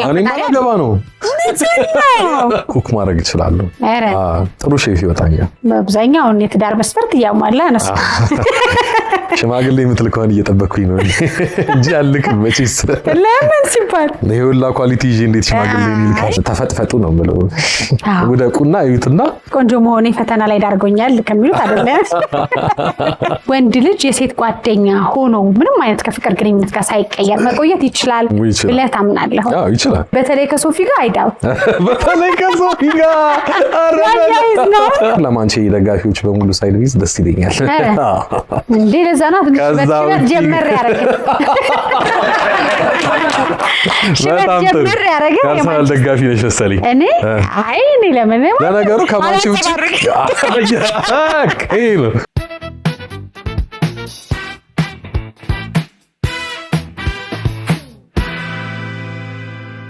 እኔ ማገባ ነው ኩክ ማድረግ እችላለሁ ጥሩ ሼፍ ይወጣኛል በአብዛኛው የትዳር መስፈርት ያሟላ ነው ሽማግሌ የምትልከውን እየጠበቅኩኝ ነው እንጂ አልልክም መቼስ ለምን ሲባል ለሁላ ኳሊቲ ይዤ እንዴት ሽማግሌ ይልካል ተፈጥፈጡ ነው የምለው ወደቁና እዩትና ቆንጆ መሆኔ ፈተና ላይ ዳርጎኛል ከሚሉት አይደለ ወንድ ልጅ የሴት ጓደኛ ሆኖ ምንም አይነት ከፍቅር ግንኙነት ጋር ሳይቀየር መቆየት ይችላል ብለህ ታምናለህ? አዎ ይችላል በተለይ ከሶፊ ጋር አይዳው በተለይ ከሶፊ ጋር ለማንቼ ደጋፊዎች በሙሉ ሳይልቪዝ ደስ ይለኛል እንዴ ለዛና ትንሽ ጀመር ያረጋል በጣም ጀመር ያረጋል ያርሳል ደጋፊ ነሽ መሰለኝ እኔ አይ እኔ ለምን ለነገሩ ከማንቼ ውጭ